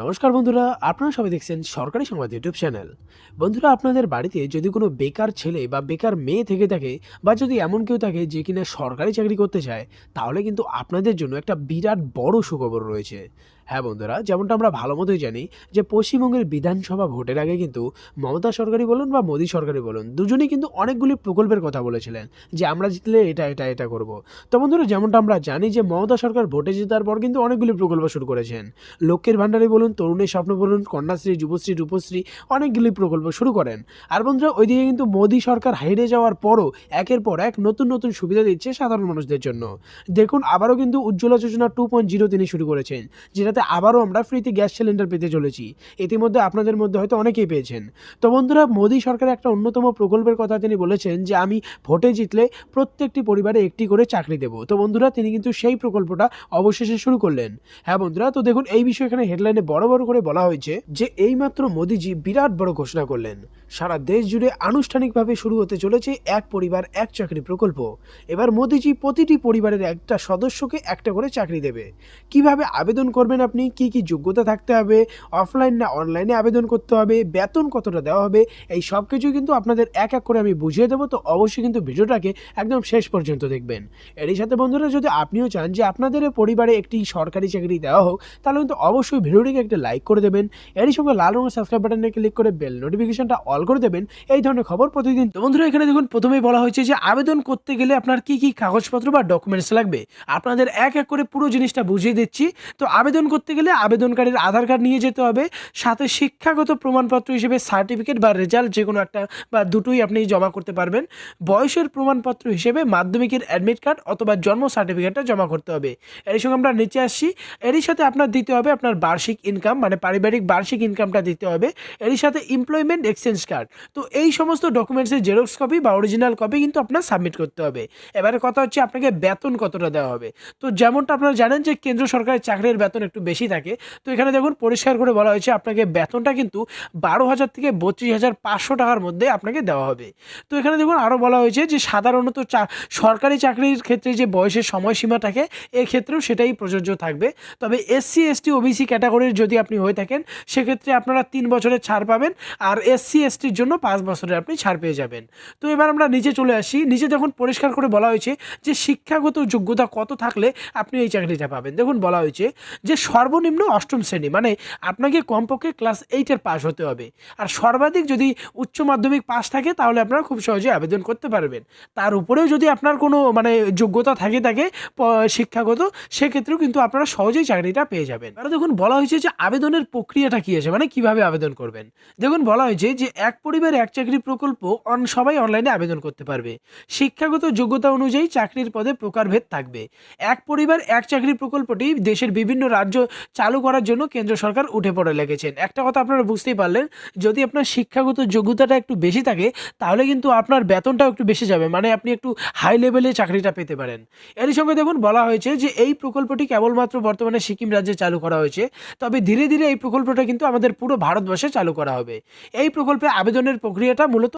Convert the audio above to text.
নমস্কার বন্ধুরা, আপনারা সবাই দেখছেন সরকারি সংবাদ ইউটিউব চ্যানেল। বন্ধুরা, আপনাদের বাড়িতে যদি কোনো বেকার ছেলে বা বেকার মেয়ে থেকে থাকে, বা যদি এমন কেউ থাকে যে কিনা সরকারি চাকরি করতে চায়, তাহলে কিন্তু আপনাদের জন্য একটা বিরাট বড় সুখবর রয়েছে। হ্যাঁ বন্ধুরা, যেমনটা আমরা ভালো মতোই জানি যে পশ্চিমবঙ্গের বিধানসভা ভোটের আগে কিন্তু মমতা সরকারই বলুন বা মোদী সরকারই বলুন, দুজনেই কিন্তু অনেকগুলি প্রকল্পের কথা বলেছিলেন যে আমরা জিতলে এটা এটা এটা করব। তো বন্ধুরা, যেমনটা আমরা জানি যে মমতা সরকার ভোটে জেতার পর কিন্তু অনেকগুলি প্রকল্প শুরু করেছেন। লক্ষ্যের ভাণ্ডারে বলুন, তরুণের স্বপ্ন বলুন, কন্যাশ্রী, যুবশ্রী, রূপশ্রী, অনেকগুলি প্রকল্প শুরু করেন। আর বন্ধুরা, ওইদিকে কিন্তু মোদী সরকার হেরে যাওয়ার পরও একের পর এক নতুন নতুন সুবিধা দিচ্ছে সাধারণ মানুষদের জন্য। দেখুন, আবারও কিন্তু উজ্জ্বলা যোজনা 2.0 তিনি শুরু করেছেন, যেটাতে আবারও আমরা ফ্রিতে গ্যাস সিলিন্ডার পেতে চলেছি। ইতিমধ্যে আপনাদের মধ্যে হয়তো অনেকেই পেয়েছেন। তো বন্ধুরা, মোদী সরকারের একটা অন্যতম প্রকল্পের কথা তিনি বলেছেন যে আমি ভোটে জিতলে প্রত্যেকটি পরিবারে একটি করে চাকরি দেব। তো বন্ধুরা, তিনি কিন্তু সেই প্রকল্পটা অবশেষে শুরু করলেন। হ্যাঁ বন্ধুরা, তো দেখুন এই বিষয়ে এখানে হেডলাইনে বড় বড় করে বলা হয়েছে যে এইমাত্র মোদিজি বিরাট বড় ঘোষণা করলেন। সারা দেশ জুড়ে আনুষ্ঠানিকভাবে শুরু হতে চলেছে এক পরিবার এক চাকরি প্রকল্প। এবার মোদিজি প্রতিটি পরিবারের একটা সদস্যকে একটা করে চাকরি দেবে। কিভাবে আবেদন করবেন আপনি, কি কি যোগ্যতা থাকতে হবে, অফলাইন না অনলাইনে আবেদন করতে হবে, বেতন কতটা দেওয়া হবে, এই সব কিছু কিন্তু আপনাদের এক এক করে আমি বুঝিয়ে দেবো। তো অবশ্যই কিন্তু ভিডিওটাকে একদম শেষ পর্যন্ত দেখবেন। এরই সাথে বন্ধুরা, যদি আপনিও চান যে আপনাদের পরিবারে একটি সরকারি চাকরি দেওয়া হোক, তাহলে কিন্তু অবশ্যই ভিডিওটিকে একটা লাইক করে দেবেন। এরই সঙ্গে লাল রঙের সাবস্ক্রাইব বাটনে ক্লিক করে বেল নোটিফিকেশনটা অল করে দেবেন এই ধরনের খবর প্রতিদিন। তো বন্ধুরা, এখানে দেখুন প্রথমেই বলা হয়েছে যে আবেদন করতে গেলে আপনার কি কি কাগজপত্র বা ডকুমেন্টস লাগবে। আপনাদের এক এক করে পুরো জিনিসটা বুঝিয়ে দিচ্ছি। তো আবেদন করতে গেলে আবেদনকারীর আধার কার্ড নিয়ে যেতে হবে, সাথে শিক্ষাগত প্রমাণপত্র হিসেবে সার্টিফিকেট বা রেজাল্ট যে কোনো একটা বা দুটোই আপনি জমা করতে পারবেন। বয়সের প্রমাণপত্র হিসেবে মাধ্যমিকের অ্যাডমিট কার্ড অথবা জন্ম সার্টিফিকেটটা জমা করতে হবে। এর সঙ্গে আমরা নিচে আসছি, এরই সাথে আপনার দিতে হবে আপনার বার্ষিক ইনকাম, মানে পারিবারিক বার্ষিক ইনকামটা দিতে হবে। এরই সাথে এমপ্লয়মেন্ট এক্সচেঞ্জ কার্ড। তো এই সমস্ত ডকুমেন্টসের জেরক্স কপি বা অরিজিনাল কপি কিন্তু আপনার সাবমিট করতে হবে। এবারে কথা হচ্ছে আপনাকে বেতন কতটা দেওয়া হবে। তো যেমনটা আপনারা জানেন যে কেন্দ্র সরকারের চাকরির বেতন একটু বেশি থাকে। তো এখানে দেখুন পরিষ্কার করে বলা হয়েছে আপনাকে বেতনটা কিন্তু 12,000 থেকে 32,500 টাকার মধ্যে আপনাকে দেওয়া হবে। তো এখানে দেখুন আরও বলা হয়েছে যে সাধারণত সরকারি চাকরির ক্ষেত্রে যে বয়সের সময়সীমা থাকে, এক্ষেত্রেও সেটাই প্রযোজ্য থাকবে। তবে এসসি এসটি ওবিসি ক্যাটাগরির যদি আপনি হয়ে থাকেন, সেক্ষেত্রে আপনারা 3 বছরের ছাড় পাবেন, আর এসসি এসটির জন্য 5 বছরের আপনি ছাড় পেয়ে যাবেন। তো এবার আমরা নিচে চলে আসি। নিচে দেখুন পরিষ্কার করে বলা হয়েছে যে শিক্ষাগত যোগ্যতা কত থাকলে আপনি এই চাকরিটা পাবেন। দেখুন বলা হয়েছে যে সর্বনিম্ন অষ্টম শ্রেণী, মানে আপনাকে কমপক্ষে ক্লাস 8-এর পাস হতে হবে। আর সর্বাধিক যদি উচ্চ মাধ্যমিক পাস থাকে, তাহলে আপনারা খুব সহজে আবেদন করতে পারবেন। তার উপরেও যদি আপনার কোনো যোগ্যতা থাকে শিক্ষাগত, সেক্ষেত্রেও কিন্তু আপনারা সহজেই চাকরিটা পেয়ে যাবেন। আর দেখুন বলা হয়েছে যে আবেদনের প্রক্রিয়াটা কী আছে, মানে কিভাবে আবেদন করবেন। দেখুন বলা হয়েছে যে এক পরিবার এক চাকরি প্রকল্প সবাই অনলাইনে আবেদন করতে পারবে। শিক্ষাগত যোগ্যতা অনুযায়ী চাকরির পদে প্রকারভেদ থাকবে। এক পরিবার এক চাকরি প্রকল্পটি দেশের বিভিন্ন রাজ্য চালু করার জন্য কেন্দ্র সরকার উঠে পড়ে লেগেছেন। একটা কথা আপনারা বুঝতেই পারলেন, যদি আপনার শিক্ষাগত যোগ্যতাটা একটু বেশি থাকে, তাহলে কিন্তু আপনার বেতনটাও একটু বেশি যাবে, মানে আপনি একটু হাই লেভেলে চাকরিটা পেতে পারেন। এরই সঙ্গে দেখুন বলা হয়েছে যে এই প্রকল্পটি কেবলমাত্র বর্তমানে সিকিম রাজ্যে চালু করা হয়েছে, তবে ধীরে ধীরে এই প্রকল্পটা কিন্তু আমাদের পুরো ভারতবর্ষে চালু করা হবে। এই প্রকল্পে আবেদনের প্রক্রিয়াটা মূলত